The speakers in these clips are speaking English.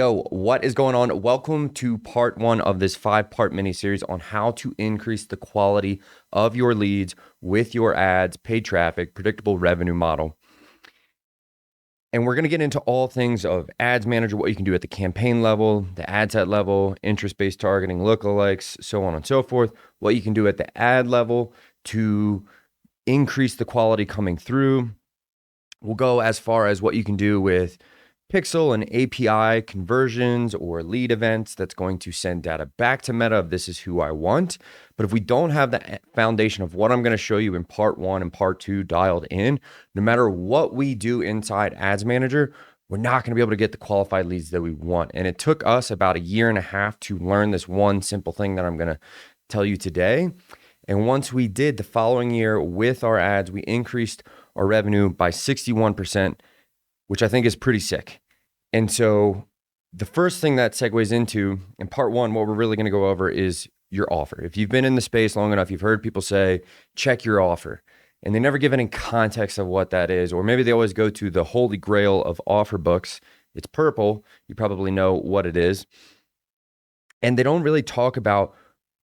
Yo, what is going on? Welcome to part one of this 5-part mini series on how to increase the quality of your leads with your ads, paid traffic, predictable revenue model. And we're going to get into all things of ads manager, what you can do at the campaign level, the ad set level, interest-based targeting, lookalikes, so on and so forth, what you can do at the ad level to increase the quality coming through. We'll go as far as what you can do with Pixel and API conversions or lead events that's going to send data back to Meta of this is who I want. But if we don't have the foundation of what I'm going to show you in part one and part two dialed in, no matter what we do inside Ads Manager, we're not going to be able to get the qualified leads that we want. And it took us about 1.5 years to learn this one simple thing that I'm going to tell you today. And once we did, the following year with our ads, we increased our revenue by 61%, which I think is pretty sick. And so the first thing that segues into, in part one, what we're really going to go over is your offer. If you've been in the space long enough, you've heard people say, check your offer. And they never give any context of what that is. Or maybe they always go to the holy grail of offer books. It's purple. You probably know what it is. And they don't really talk about,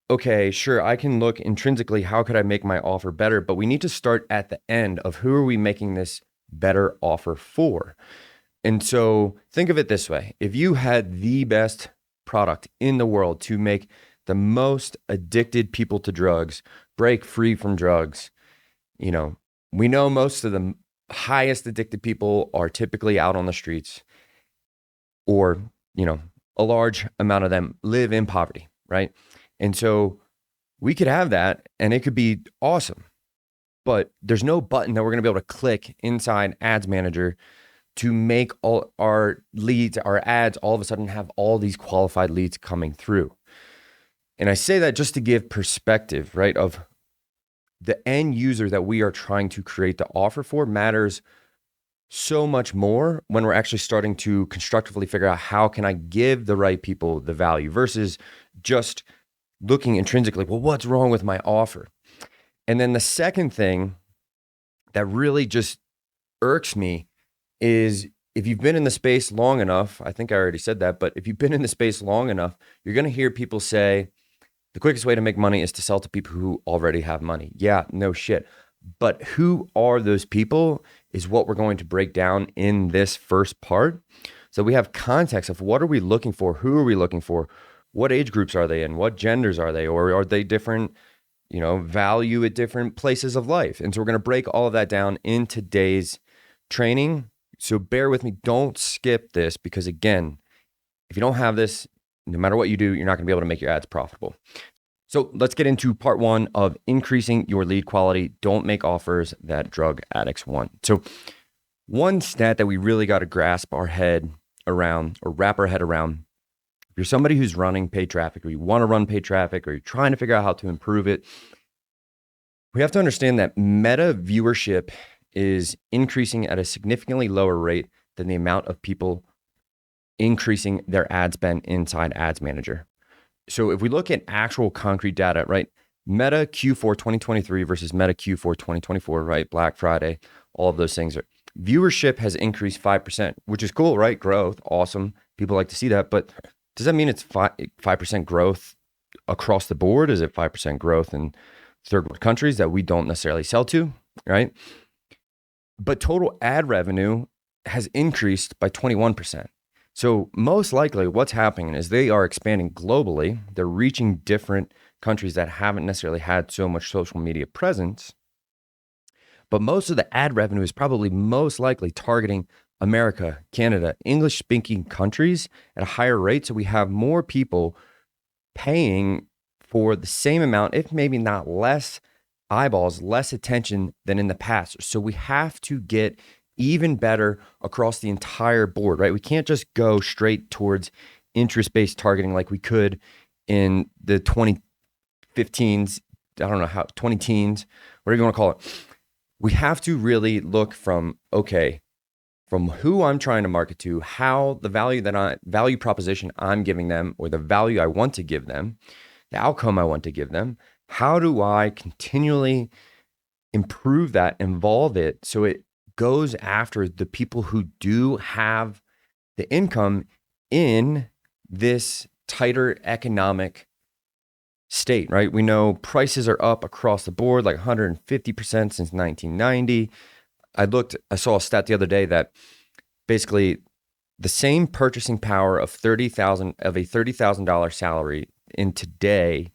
okay, sure, I can look intrinsically, how could I make my offer better? But we need to start at the end of who are we making this better offer for? And so think of it this way. If you had the best product in the world to make the most addicted people to drugs break free from drugs, we know most of the highest addicted people are typically out on the streets, or, a large amount of them live in poverty, right? And so we could have that and it could be awesome, but there's no button that we're going to be able to click inside Ads Manager to make all our leads, our ads, all of a sudden have all these qualified leads coming through. And I say that just to give perspective, right, of the end user that we are trying to create the offer for matters so much more when we're actually starting to constructively figure out how can I give the right people the value versus just looking intrinsically, well, what's wrong with my offer? And then the second thing that really just irks me is if you've been in the space long enough, I think I already said that, but if you've been in the space long enough, you're going to hear people say, the quickest way to make money is to sell to people who already have money. Yeah, no shit. But who are those people is what we're going to break down in this first part. So we have context of what are we looking for? Who are we looking for? What age groups are they in? What genders are they? Or are they different, value at different places of life? And so we're going to break all of that down in today's training. So bear with me. Don't skip this because, again, if you don't have this, no matter what you do, you're not going to be able to make your ads profitable. So let's get into part one of increasing your lead quality. Don't make offers that drug addicts want. So one stat that we really got to grasp our head around or wrap our head around, if you're somebody who's running paid traffic or you want to run paid traffic or you're trying to figure out how to improve it, we have to understand that Meta viewership is increasing at a significantly lower rate than the amount of people increasing their ad spend inside Ads Manager. So if we look at actual concrete data, right, Meta Q4 2023 versus Meta Q4 2024, right, Black Friday, all of those things, viewership has increased 5%, which is cool, right? Growth, awesome. People like to see that, but does that mean it's 5% growth across the board? Is it 5% growth in third world countries that we don't necessarily sell to, right? But total ad revenue has increased by 21%. So most likely what's happening is they are expanding globally. They're reaching different countries that haven't necessarily had so much social media presence. But most of the ad revenue is probably most likely targeting America, Canada, English-speaking countries at a higher rate. So we have more people paying for the same amount, if maybe not less, eyeballs, less attention than in the past. So we have to get even better across the entire board, right? We can't just go straight towards interest-based targeting like we could in the 2015s, 20 teens, whatever you want to call it. We have to really look from who I'm trying to market to, how the value proposition I'm giving them, or the value I want to give them, the outcome I want to give them. How do I continually improve that, evolve it so it goes after the people who do have the income in this tighter economic state, right? We know prices are up across the board like 150% since 1990. I saw a stat the other day that basically the same purchasing power of a $30,000 salary in today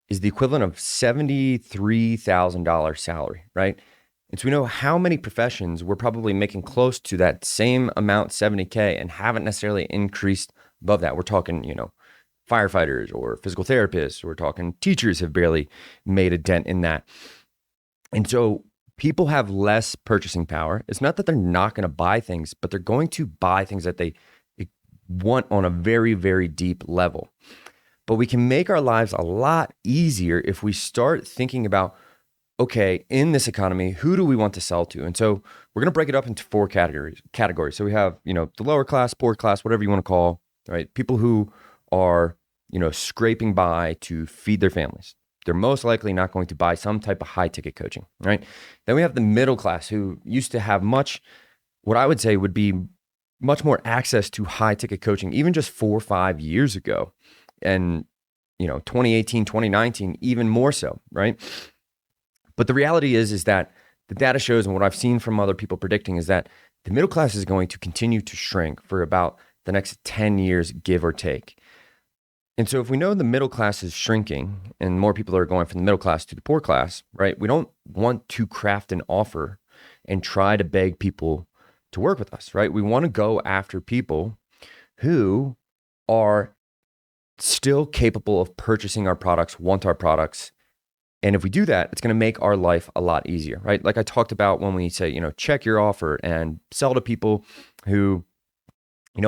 is the equivalent of $73,000 salary, right? And so we know how many professions we're probably making close to that same amount, 70K, and haven't necessarily increased above that. We're talking, firefighters or physical therapists. We're talking teachers have barely made a dent in that. And so people have less purchasing power. It's not that they're not going to buy things, but they're going to buy things that they want on a very, very deep level. But we can make our lives a lot easier if we start thinking about, okay, in this economy, who do we want to sell to? And so we're going to break it up into four categories. So we have, the lower class, poor class, whatever you want to call, right? People who are, scraping by to feed their families. They're most likely not going to buy some type of high ticket coaching, right? Then we have the middle class who used to have what I would say would be much more access to high ticket coaching, even just 4 or 5 years ago. And, 2018, 2019, even more so, right? But the reality is that the data shows, and what I've seen from other people predicting, is that the middle class is going to continue to shrink for about the next 10 years, give or take. And so if we know the middle class is shrinking and more people are going from the middle class to the poor class, right? We don't want to craft an offer and try to beg people to work with us, right? We want to go after people who are still capable of purchasing our products, want our products. And if we do that, it's going to make our life a lot easier, right? Like I talked about when we say, check your offer and sell to people who,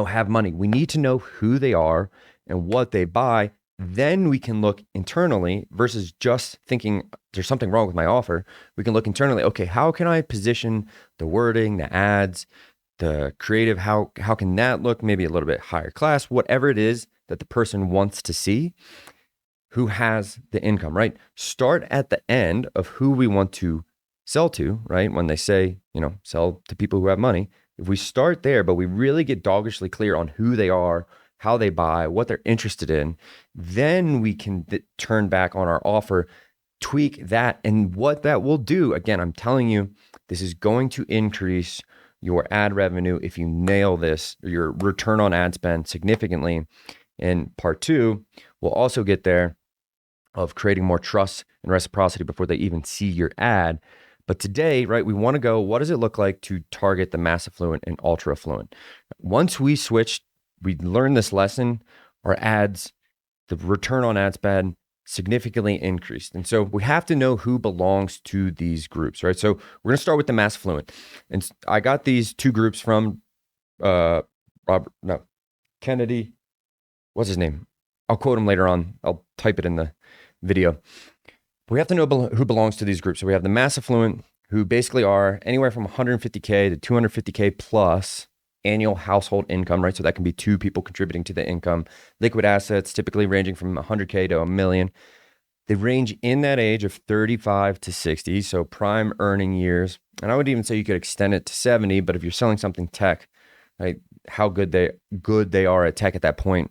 have money. We need to know who they are and what they buy. Then we can look internally versus just thinking there's something wrong with my offer. We can look internally. Okay, how can I position the wording, the ads, the creative? How can that look maybe a little bit higher class? Whatever it is that the person wants to see, who has the income, right? Start at the end of who we want to sell to, right? When they say, sell to people who have money. If we start there, but we really get doggishly clear on who they are, how they buy, what they're interested in, then we can turn back on our offer, tweak that. And what that will do, again, I'm telling you, this is going to increase your ad revenue if you nail this, your return on ad spend significantly. And part two, we'll also get there of creating more trust and reciprocity before they even see your ad. But today, right, we want to go, what does it look like to target the mass affluent and ultra affluent? Once we learn this lesson, our ads, the return on ad spend significantly increased. And so we have to know who belongs to these groups, right? So we're going to start with the mass affluent. And I got these two groups from Kennedy. What's his name? I'll quote him later on. I'll type it in the video. We have to know who belongs to these groups. So we have the mass affluent, who basically are anywhere from 150K to 250K plus annual household income, right? So that can be two people contributing to the income. Liquid assets typically ranging from 100K to $1 million. They range in that age of 35 to 60, so prime earning years. And I would even say you could extend it to 70, but if you're selling something tech, right, how good they are at tech at that point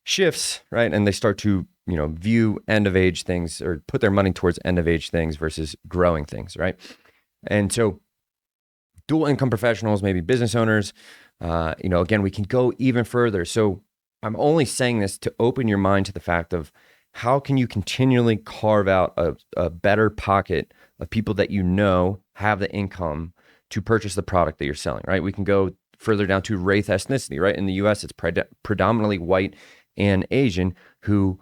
shifts, right? And they start to, view end of age things or put their money towards end of age things versus growing things, right? And so dual income professionals, maybe business owners, again, we can go even further. So I'm only saying this to open your mind to the fact of how can you continually carve out a better pocket of people that have the income to purchase the product that you're selling, right? We can go further down to race, ethnicity, right? In the US, it's predominantly white and Asian who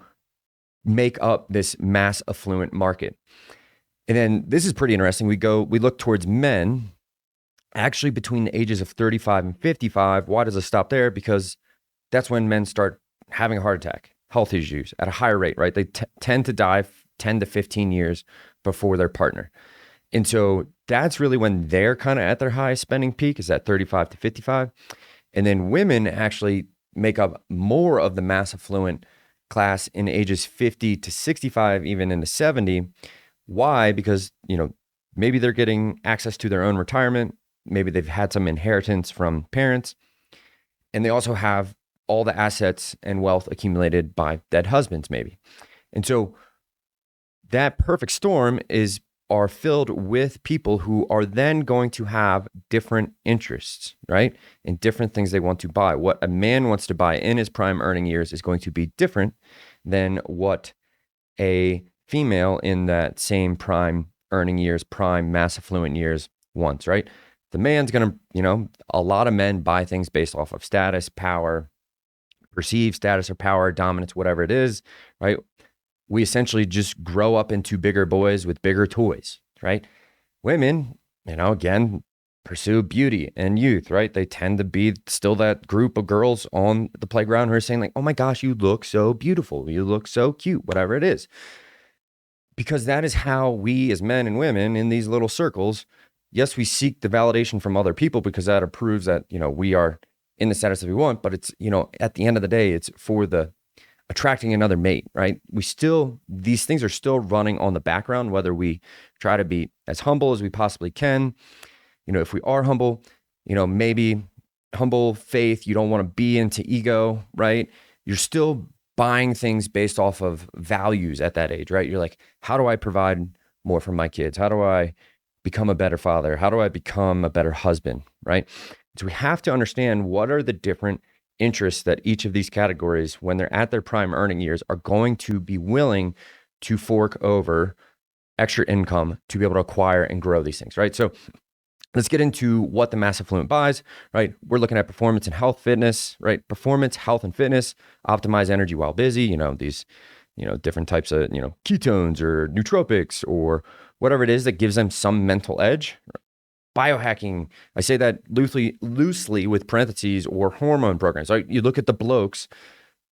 make up this mass affluent market. And then this is pretty interesting. We look towards men actually between the ages of 35 and 55. Why does it stop there? Because that's when men start having a heart attack, health issues at a higher rate, right? They tend to die 10 to 15 years before their partner. And so that's really when they're kind of at their highest spending peak, is at 35 to 55. And then women actually make up more of the mass affluent class in ages 50 to 65, even into 70. Why? Because, maybe they're getting access to their own retirement. Maybe they've had some inheritance from parents. And they also have all the assets and wealth accumulated by dead husbands, maybe. And so that perfect storm are filled with people who are then going to have different interests, right? And different things they want to buy. What a man wants to buy in his prime earning years is going to be different than what a female in that same prime earning years, prime mass affluent years wants, right? The man's going to, a lot of men buy things based off of status, power, perceived status or power, dominance, whatever it is, right? We essentially just grow up into bigger boys with bigger toys, right? Women, again, pursue beauty and youth, right? They tend to be still that group of girls on the playground who are saying like, oh my gosh, you look so beautiful. You look so cute, whatever it is. Because that is how we as men and women in these little circles, yes, we seek the validation from other people because that proves that, we are in the status that we want, but it's, at the end of the day, it's for the attracting another mate, right? These things are still running on the background, whether we try to be as humble as we possibly can. If we are humble, maybe humble faith, you don't want to be into ego, right? You're still buying things based off of values at that age, right? You're like, how do I provide more for my kids? How do I become a better father? How do I become a better husband, right? So we have to understand what are the different interests that each of these categories, when they're at their prime earning years, are going to be willing to fork over extra income to be able to acquire and grow these things, right? So let's get into what the mass affluent buys, right? We're looking at performance and health, fitness, right? Performance, health, and fitness, optimize energy while busy, these, different types of, ketones or nootropics or whatever it is that gives them some mental edge. Biohacking, I say that loosely with parentheses, or hormone programs. Right? You look at the blokes,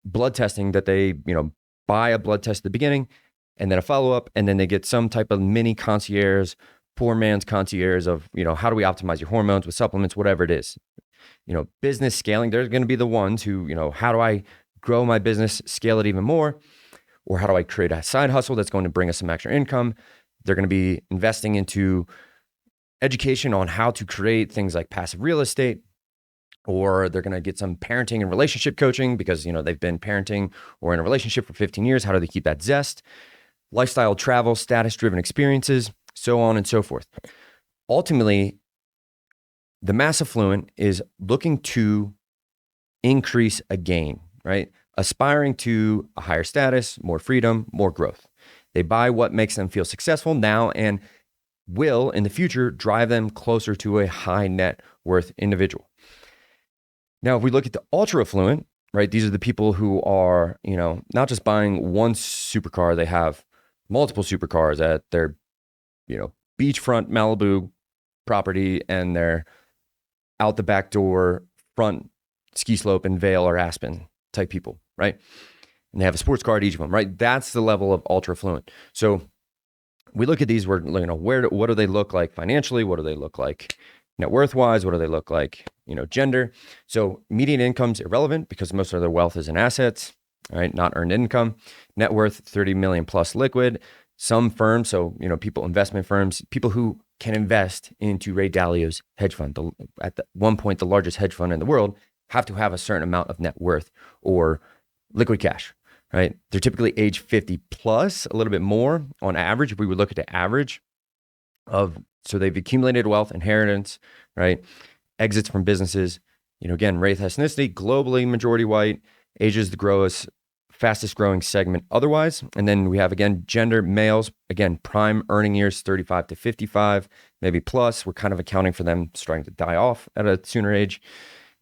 blood testing that they, buy a blood test at the beginning and then a follow-up, and then they get some type of mini concierge, poor man's concierge of, how do we optimize your hormones with supplements, whatever it is. Business scaling, there's going to be the ones who, how do I grow my business, scale it even more? Or how do I create a side hustle that's going to bring us some extra income? They're going to be investing into education on how to create things like passive real estate, or they're going to get some parenting and relationship coaching because, they've been parenting or in a relationship for 15 years. How do they keep that zest? Lifestyle, travel, status-driven experiences, so on and so forth. Ultimately, the mass affluent is looking to increase a gain, right? Aspiring to a higher status, more freedom, more growth. They buy what makes them feel successful now and will in the future drive them closer to a high net worth individual. Now, if we look at the ultra affluent, right, these are the people who are, not just buying one supercar, they have multiple supercars at their, beachfront Malibu property, and they're out the back door, front ski slope in Vail or Aspen type people, right? And they have a sports car at each of them, right? That's the level of ultra affluent. So we look at these, what do they look like financially? What do they look like net worth wise? What do they look like, gender? So median income's irrelevant because most of their wealth is in assets, right? Not earned income. Net worth, 30 million plus liquid. Some firms, so, people, investment firms, people who can invest into Ray Dalio's hedge fund, one point, the largest hedge fund in the world, have to have a certain amount of net worth or liquid cash. Right? They're typically age 50 plus, a little bit more on average. If we would look at the average so they've accumulated wealth, inheritance, right? Exits from businesses, again, race, ethnicity, globally majority white, Asia is the fastest growing segment otherwise. And then we have, again, gender, males, again, prime earning years, 35 to 55, maybe plus. We're kind of accounting for them starting to die off at a sooner age.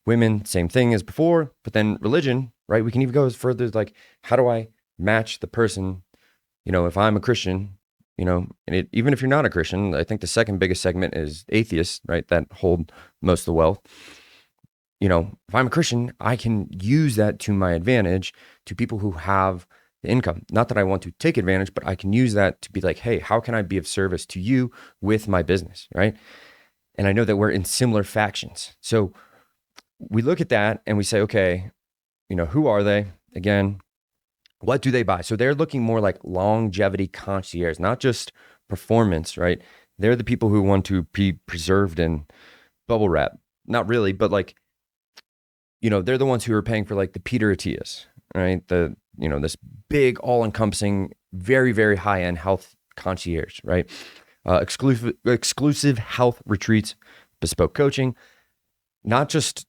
Women, same thing as before, but then religion, right? We can even go as further as like, how do I match the person? If I'm a Christian, and even if you're not a Christian, I think the second biggest segment is atheists, right? That hold most of the wealth. If I'm a Christian, I can use that to my advantage to people who have the income. Not that I want to take advantage, but I can use that to be like, hey, how can I be of service to you with my business, right? And I know that we're in similar factions. So we look at that and we say, okay, who are they? Again, what do they buy? So they're looking more like longevity concierge, not just performance, right? They're the people who want to be preserved in bubble wrap. Not really, but like they're the ones who are paying for like the Peter Attias, right? This big, all-encompassing, very, very high-end health concierge, right? Exclusive health retreats, bespoke coaching, not just,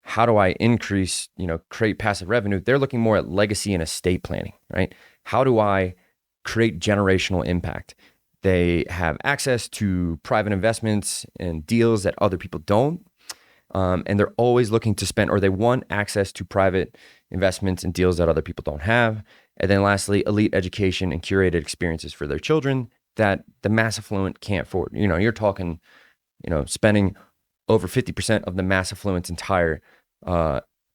how do I increase, create passive revenue? They're looking more at legacy and estate planning, right? How do I create generational impact? They have access to private investments and deals that other people don't. And they're always looking to spend, or they want access to private investments and deals that other people don't have. And then lastly, elite education and curated experiences for their children that the mass affluent can't afford. You're talking, spending over 50% of the mass affluent's entire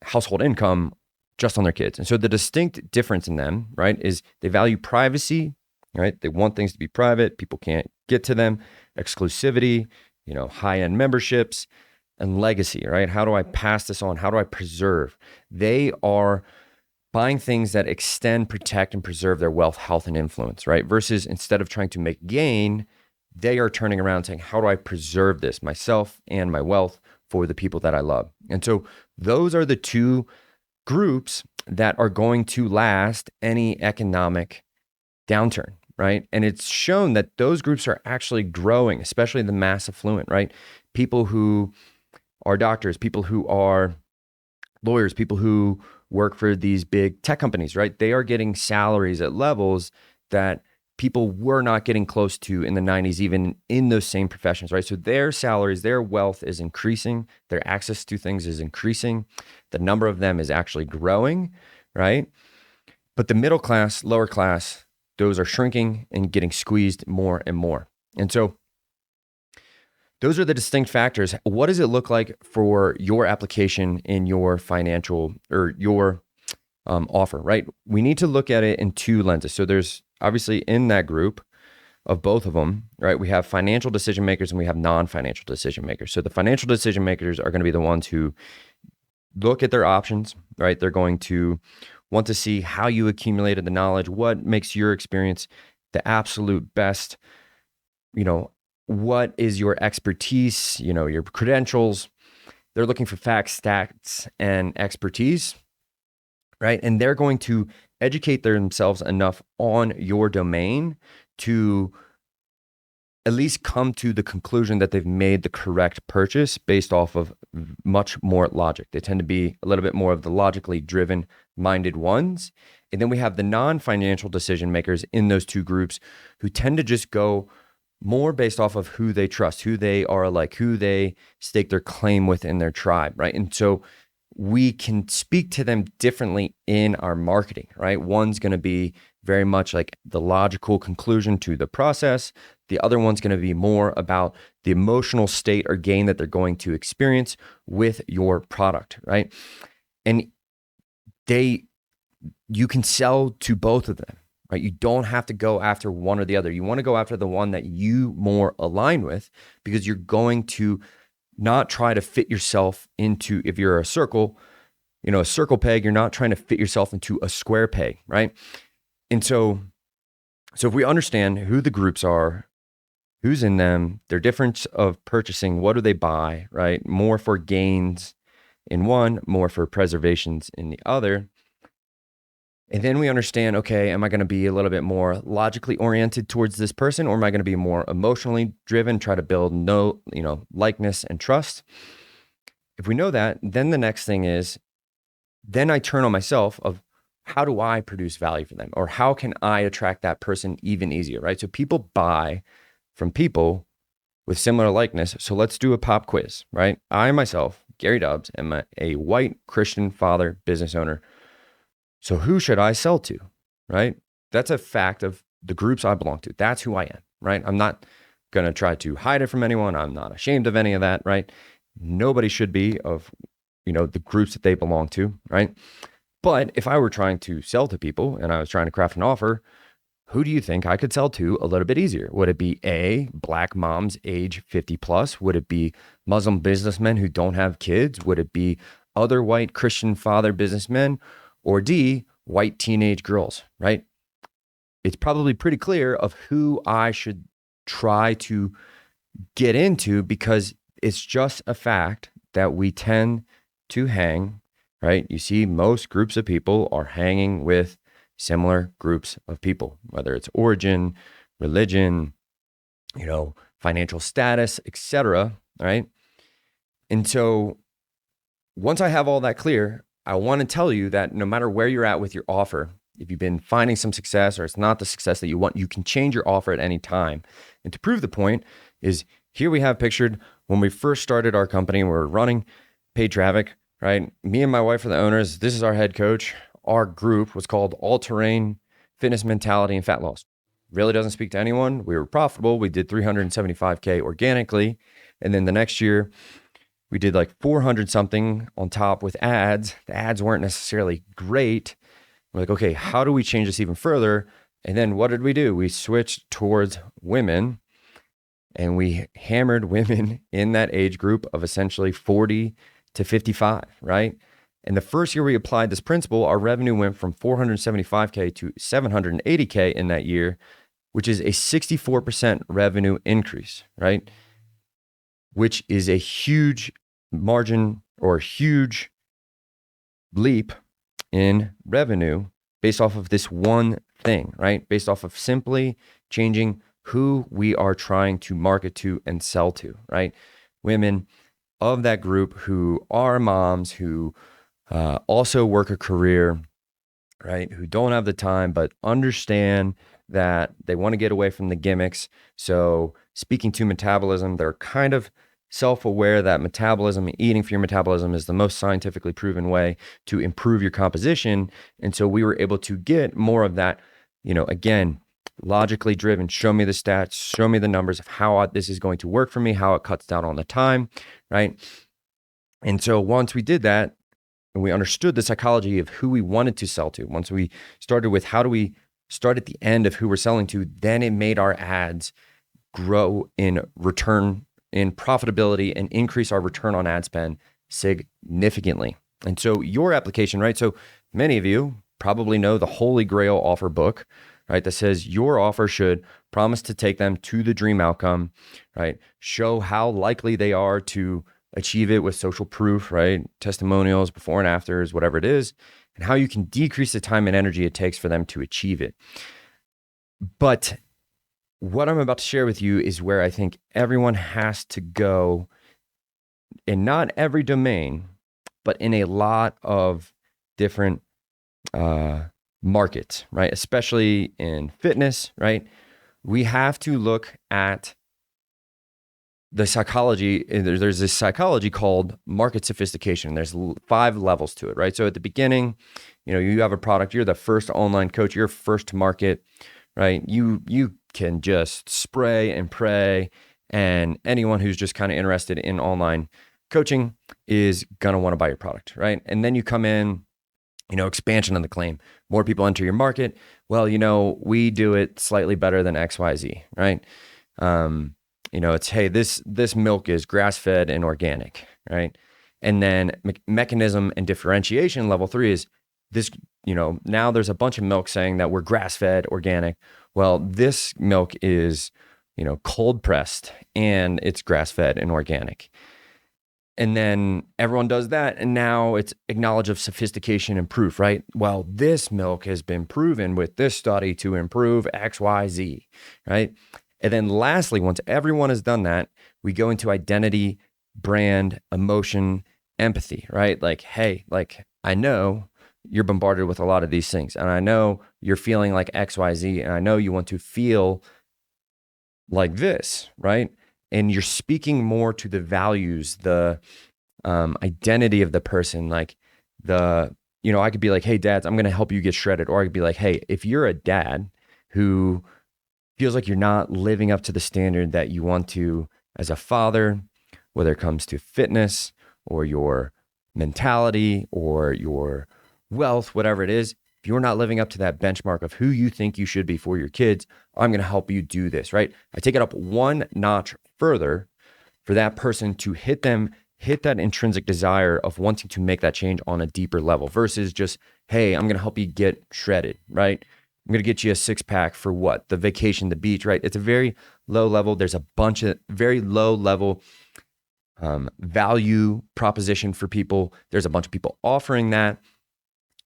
household income just on their kids. And so the distinct difference in them, right, is they value privacy, right? They want things to be private. People can't get to them. Exclusivity, high-end memberships, and legacy, right? How do I pass this on? How do I preserve? They are buying things that extend, protect, and preserve their wealth, health, and influence, right? Versus instead of trying to make gain, they are turning around saying, how do I preserve this, myself and my wealth, for the people that I love? And so those are the two groups that are going to last any economic downturn, right? And it's shown that those groups are actually growing, especially the mass affluent, right? People who are doctors, people who are lawyers, people who work for these big tech companies, right? They are getting salaries at levels that people were not getting close to in the 90s, even in those same professions, right? So their salaries, their wealth is increasing, their access to things is increasing, the number of them is actually growing, right? But the middle class, lower class, those are shrinking and getting squeezed more and more. And so those are the distinct factors. What does it look like for your application in your financial or your offer, right? We need to look at it in two lenses. So there's obviously in that group of both of them, right? We have financial decision makers and we have non-financial decision makers. So the financial decision makers are going to be the ones who look at their options, right? They're going to want to see how you accumulated the knowledge, what makes your experience the absolute best, what is your expertise, your credentials. They're looking for facts, stats, and expertise, right? And they're going to educate themselves enough on your domain to at least come to the conclusion that they've made the correct purchase based off of much more logic. They tend to be a little bit more of the logically driven minded ones. And then we have the non-financial decision makers in those two groups who tend to just go more based off of who they trust, who they are like, who they stake their claim with in their tribe, right? And so we can speak to them differently in our marketing, right? One's going to be very much like the logical conclusion to the process. The other one's going to be more about the emotional state or gain that they're going to experience with your product, right? And you can sell to both of them, right? You don't have to go after one or the other. You want to go after the one that you more align with, because you're going to not try to fit yourself into, if you're a circle peg, you're not trying to fit yourself into a square peg, right? And so if we understand who the groups are, who's in them, their difference of purchasing, what do they buy, right? More for gains in one, more for preservations in the other. And then we understand, okay, am I going to be a little bit more logically oriented towards this person, or am I going to be more emotionally driven, try to build likeness and trust? If we know that, then the next thing is, then I turn on myself of how do I produce value for them, or how can I attract that person even easier, right? So people buy from people with similar likeness. So let's do a pop quiz, right? I myself, Gary Dubbs, am a white Christian father business owner. So who should I sell to, right? That's a fact of the groups I belong to. That's who I am, right? I'm not going to try to hide it from anyone. I'm not ashamed of any of that, right? Nobody should be of, the groups that they belong to, right? But if I were trying to sell to people and I was trying to craft an offer, who do you think I could sell to a little bit easier? Would it be A, black moms age 50 plus? Would it be Muslim businessmen who don't have kids? Would it be other white Christian father businessmen? Or D, white teenage girls, right? It's probably pretty clear of who I should try to get into, because it's just a fact that we tend to hang right? You see most groups of people are hanging with similar groups of people, whether it's origin, religion, financial status, etc., right? And so once I have all that clear, I want to tell you that no matter where you're at with your offer, if you've been finding some success or it's not the success that you want, you can change your offer at any time. And to prove the point is here we have pictured when we first started our company, we were running paid traffic, right? Me and my wife are the owners. This is our head coach. Our group was called All Terrain Fitness Mentality and Fat Loss. Really doesn't speak to anyone. We were profitable. We did 375K organically. And then the next year, we did like 400 something on top with ads. The ads weren't necessarily great. We're like, okay, how do we change this even further? And then what did we do? We switched towards women and we hammered women in that age group of essentially 40 to 55, right? And the first year we applied this principle, our revenue went from 475K to 780K in that year, which is a 64% revenue increase, right? Which is a huge margin or a huge leap in revenue based off of this one thing, right? Based off of simply changing who we are trying to market to and sell to, right? Women of that group who are moms, who also work a career, right? Who don't have the time, but understand that they want to get away from the gimmicks. So speaking to metabolism, they're kind of self-aware that metabolism, eating for your metabolism is the most scientifically proven way to improve your composition. And so we were able to get more of that, again, logically driven, show me the stats, show me the numbers of how this is going to work for me, how it cuts down on the time, right? And so once we did that, and we understood the psychology of who we wanted to sell to, once we started with how do we start at the end of who we're selling to, then it made our ads grow in return, in profitability, and increase our return on ad spend significantly. And so your application, right? So many of you probably know the Holy Grail offer book, right? That says your offer should promise to take them to the dream outcome, right? Show how likely they are to achieve it with social proof, right? Testimonials, before and afters, whatever it is, and how you can decrease the time and energy it takes for them to achieve it. But what I'm about to share with you is where I think everyone has to go in not every domain, but in a lot of different markets, right? Especially in fitness, right? We have to look at the psychology. There's this psychology called market sophistication. There's 5 levels to it, right? So at the beginning, you have a product, you're the first online coach, you're first to market, right? You can just spray and pray, and anyone who's just kind of interested in online coaching is going to want to buy your product, right? And then you come in, expansion of the claim. More people enter your market. Well, we do it slightly better than XYZ, right? It's, hey, this milk is grass-fed and organic, right? And then mechanism and differentiation, level 3 is this, now there's a bunch of milk saying that we're grass-fed, organic. Well, this milk is, cold pressed and it's grass-fed and organic. And then everyone does that. And now it's acknowledge of sophistication and proof, right? Well, this milk has been proven with this study to improve X, Y, Z, right? And then lastly, once everyone has done that, we go into identity, brand, emotion, empathy, right? Like, hey, I know you're bombarded with a lot of these things, and I know you're feeling like X, Y, Z, and I know you want to feel like this, right? And you're speaking more to the values, the identity of the person. Like I could be like, hey, dads, I'm going to help you get shredded. Or I could be like, hey, if you're a dad who feels like you're not living up to the standard that you want to as a father, whether it comes to fitness or your mentality or your wealth, whatever it is, if you're not living up to that benchmark of who you think you should be for your kids, I'm going to help you do this, right? I take it up one notch further for that person to hit that intrinsic desire of wanting to make that change on a deeper level versus just, hey, I'm going to help you get shredded, right? I'm going to get you a 6-pack for what? The vacation, the beach, right? It's a very low level. There's a bunch of very low level value proposition for people. There's a bunch of people offering that.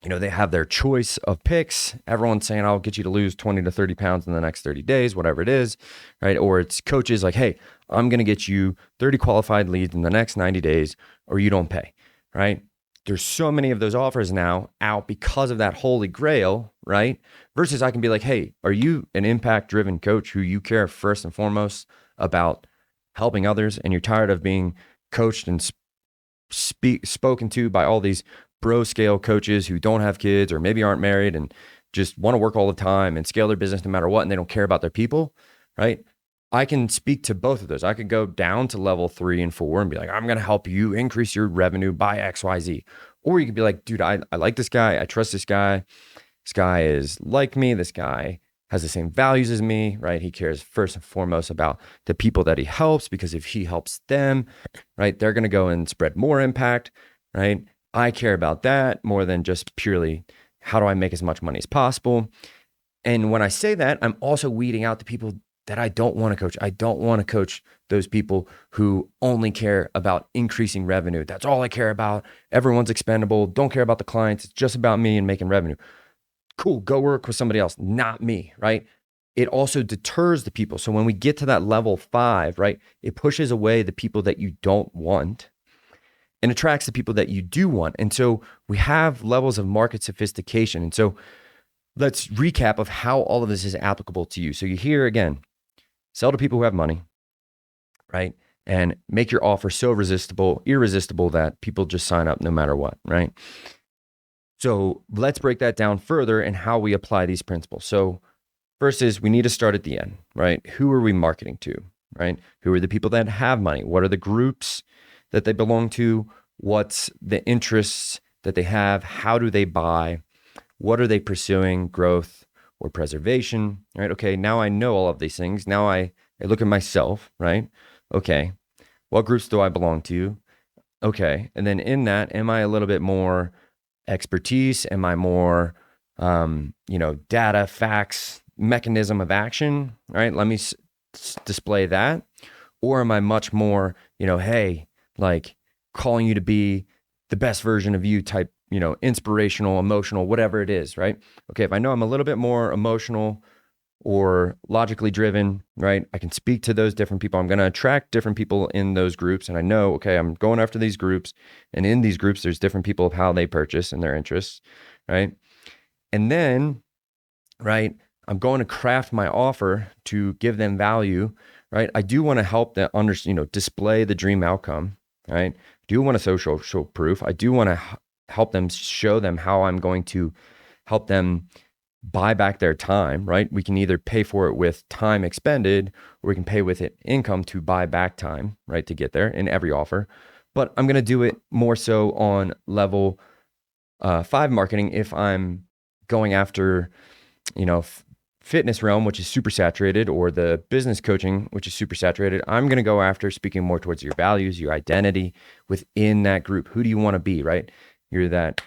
They have their choice of picks. Everyone's saying, I'll get you to lose 20 to 30 pounds in the next 30 days, whatever it is, right? Or it's coaches like, hey, I'm going to get you 30 qualified leads in the next 90 days or you don't pay, right? There's so many of those offers now out because of that holy grail, right? Versus I can be like, hey, are you an impact-driven coach who you care first and foremost about helping others and you're tired of being coached and spoken to by all these bro scale coaches who don't have kids or maybe aren't married and just want to work all the time and scale their business no matter what, and they don't care about their people, right? I can speak to both of those. I could go down to level 3 and 4 and be like, I'm going to help you increase your revenue by XYZ. Or you could be like, dude, I like this guy. I trust this guy. This guy is like me. This guy has the same values as me, right? He cares first and foremost about the people that he helps, because if he helps them, right, they're going to go and spread more impact, right? I care about that more than just purely how do I make as much money as possible. And when I say that, I'm also weeding out the people that I don't want to coach. I don't want to coach those people who only care about increasing revenue. That's all I care about. Everyone's expendable. Don't care about the clients. It's just about me and making revenue. Cool, go work with somebody else, not me, right? It also deters the people. So when we get to that level 5, right, it pushes away the people that you don't want and attracts the people that you do want. And so we have levels of market sophistication. And so let's recap of how all of this is applicable to you. So you hear again, sell to people who have money, right? And make your offer so irresistible that people just sign up no matter what, right? So let's break that down further and how we apply these principles. So first is we need to start at the end, right? Who are we marketing to, right? Who are the people that have money? What are the groups that they belong to? What's the interests that they have? How do they buy? What are they pursuing? Growth or preservation, right? Okay, now I know all of these things. Now I look at myself, right? Okay, what groups do I belong to? Okay, and then in that, am I a little bit more expertise? Am I more, data, facts, mechanism of action, right? Let me display that. Or am I much more, hey, like calling you to be the best version of you type, inspirational, emotional, whatever it is, right? Okay, if I know I'm a little bit more emotional or logically driven, right? I can speak to those different people. I'm going to attract different people in those groups. And I know, okay, I'm going after these groups. And in these groups, there's different people of how they purchase and their interests, right? And then, right, I'm going to craft my offer to give them value, right? I do want to help them display the dream outcome, right? I do want to social proof. I do want to help them, show them how I'm going to help them buy back their time, right? We can either pay for it with time expended, or we can pay with it income to buy back time, right? To get there in every offer. But I'm going to do it more so on level 5 marketing. If I'm going after, fitness realm, which is super saturated, or the business coaching, which is super saturated, I'm going to go after speaking more towards your values, your identity within that group. Who do you want to be, right? You're that,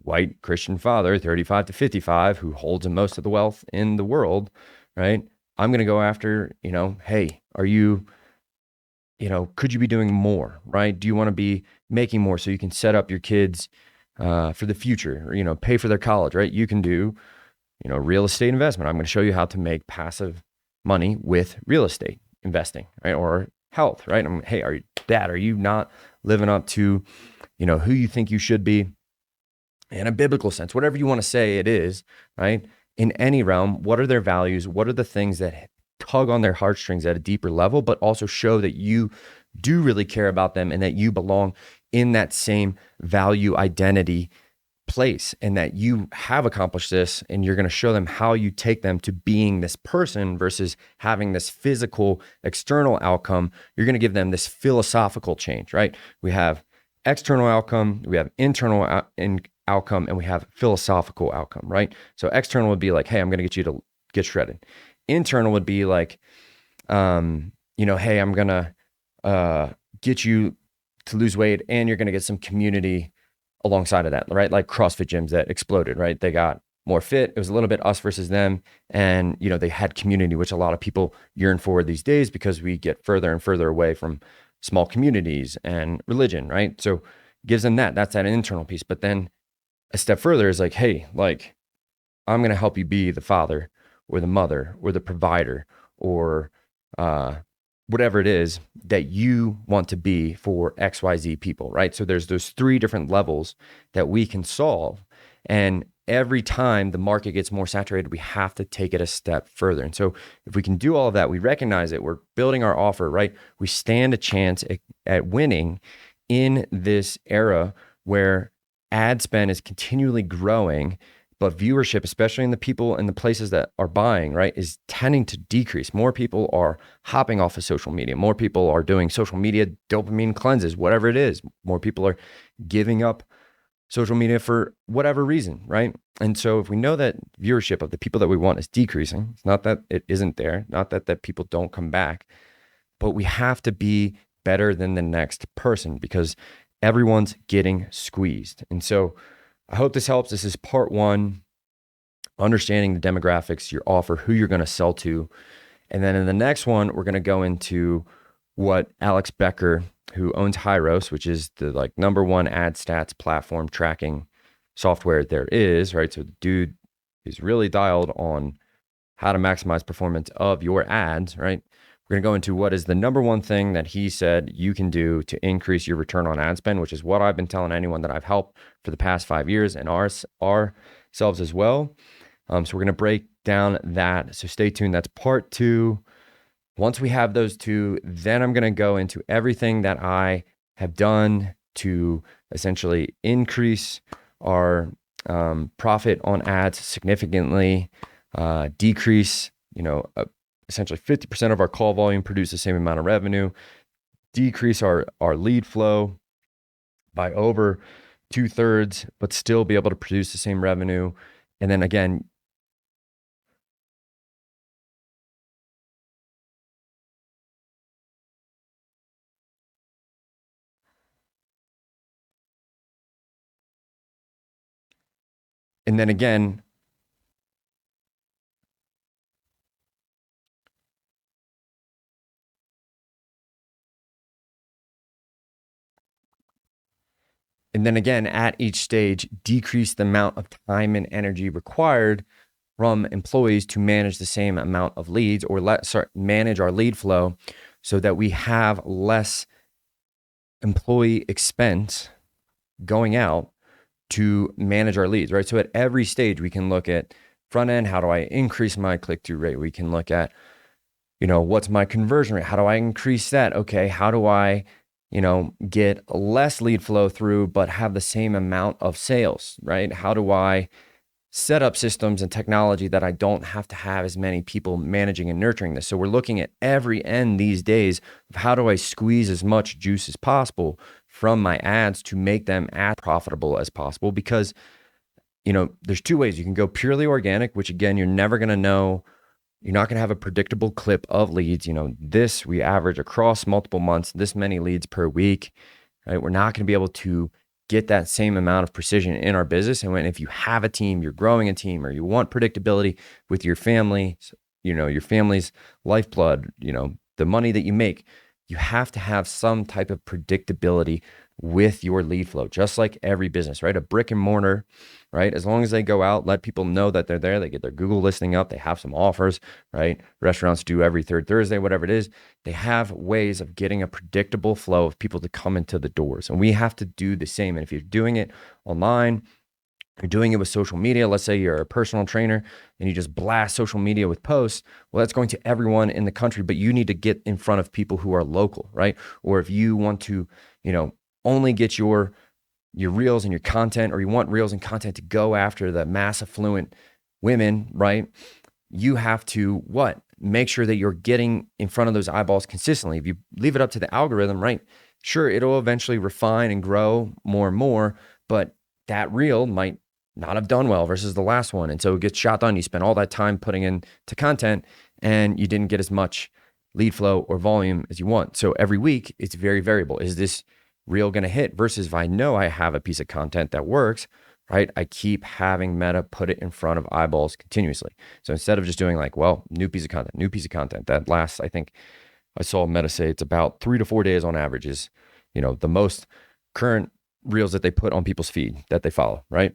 white Christian father, 35 to 55, who holds most of the wealth in the world, right? I'm going to go after, hey, are you, could you be doing more, right? Do you want to be making more so you can set up your kids for the future, or, pay for their college, right? You can do, real estate investment. I'm going to show you how to make passive money with real estate investing, right? Or health, right? Hey, are you not living up to, who you think you should be in a biblical sense, whatever you want to say it is, right? In any realm, what are their values? What are the things that tug on their heartstrings at a deeper level, but also show that you do really care about them and that you belong in that same value identity place, and that you have accomplished this, and you're going to show them how you take them to being this person versus having this physical external outcome. You're going to give them this philosophical change, right? We have external outcome, we have internal outcome, and we have philosophical outcome, right? So external would be like, hey, I'm going to get you to get shredded. Internal would be like, hey, I'm going to get you to lose weight, and you're going to get some community alongside of that, right? Like CrossFit gyms that exploded, right? They got more fit. It was a little bit us versus them. And, they had community, which a lot of people yearn for these days because we get further and further away from small communities and religion, right? So gives them that's that internal piece. But then a step further is like, hey, like I'm going to help you be the father or the mother or the provider or uh, whatever it is that you want to be for XYZ people, right? So there's those three different levels that we can solve. And every time the market gets more saturated, we have to take it a step further. And so if we can do all of that, we recognize it, we're building our offer, right? We stand a chance at winning in this era where ad spend is continually growing, but viewership, especially in the people and the places that are buying, right, is tending to decrease. More people are hopping off of social media. More people are doing social media dopamine cleanses, whatever it is. More people are giving up social media for whatever reason, right? And so if we know that viewership of the people that we want is decreasing, it's not that it isn't there, not that people don't come back, but we have to be better than the next person because everyone's getting squeezed. And so I hope this helps. This is part one, understanding the demographics, your offer, who you're going to sell to. And then in the next one, we're going to go into what Alex Becker, who owns Hyros, which is the like number one ad stats platform tracking software there is, right? So the dude is really dialed on how to maximize performance of your ads, right? We're going to go into what is the number one thing that he said you can do to increase your return on ad spend, which is what I've been telling anyone that I've helped for the past 5 years and ourselves as well. So we're going to break down that. So stay tuned. That's part two. Once we have those two, then I'm going to go into everything that I have done to essentially increase our profit on ads significantly, decrease, essentially 50% of our call volume, produce the same amount of revenue, decrease our lead flow by over 2/3, but still be able to produce the same revenue. And then again, and then again, at each stage, decrease the amount of time and energy required from employees to manage the same amount of leads, or manage our lead flow so that we have less employee expense going out to manage our leads, right? So at every stage, we can look at front end, how do I increase my click-through rate? We can look at, what's my conversion rate? How do I increase that? Okay, how do I, get less lead flow through, but have the same amount of sales, right? How do I set up systems and technology that I don't have to have as many people managing and nurturing this? So we're looking at every end these days of how do I squeeze as much juice as possible from my ads to make them as profitable as possible? Because, there's two ways. You can go purely organic, which again, you're never going to know. You're not going to have a predictable clip of leads. We average across multiple months, this many leads per week, right? We're not going to be able to get that same amount of precision in our business. And if you have a team, you're growing a team, or you want predictability with your family, your family's lifeblood, the money that you make, you have to have some type of predictability with your lead flow, just like every business, right? A brick and mortar, right? As long as they go out, let people know that they're there, they get their Google listing up, they have some offers, right? Restaurants do every third Thursday, whatever it is. They have ways of getting a predictable flow of people to come into the doors. And we have to do the same. And if you're doing it online, you're doing it with social media. Let's say you're a personal trainer and you just blast social media with posts. Well, that's going to everyone in the country, but you need to get in front of people who are local, right? Or if you want to, only get your reels and your content, or you want reels and content to go after the mass affluent women, right? You have to make sure that you're getting in front of those eyeballs consistently. If you leave it up to the algorithm, right? Sure, it'll eventually refine and grow more and more, but that reel might not have done well versus the last one. And so it gets shot down. You spend all that time putting into content and you didn't get as much lead flow or volume as you want. So every week it's very variable. Is this reel going to hit? Versus if I know I have a piece of content that works, right? I keep having Meta put it in front of eyeballs continuously. So instead of just doing new piece of content that lasts, I think, I saw Meta say it's about 3 to 4 days on average is, the most current reels that they put on people's feed that they follow, right?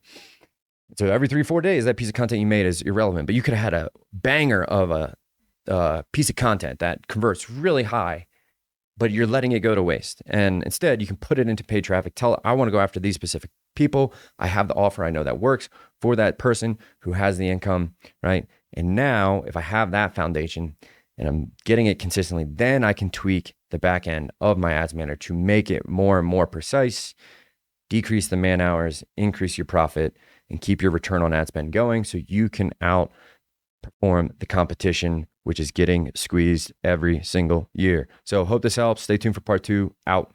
So every 3 or 4 days, that piece of content you made is irrelevant, but you could have had a banger of a piece of content that converts really high, but you're letting it go to waste. And instead you can put it into paid traffic. Tell it, I want to go after these specific people. I have the offer I know that works for that person who has the income, right? And now if I have that foundation and I'm getting it consistently, then I can tweak the back end of my ads manager to make it more and more precise, decrease the man hours, increase your profit, and keep your return on ad spend going so you can outperform the competition, which is getting squeezed every single year. So hope this helps. Stay tuned for part 2. Out.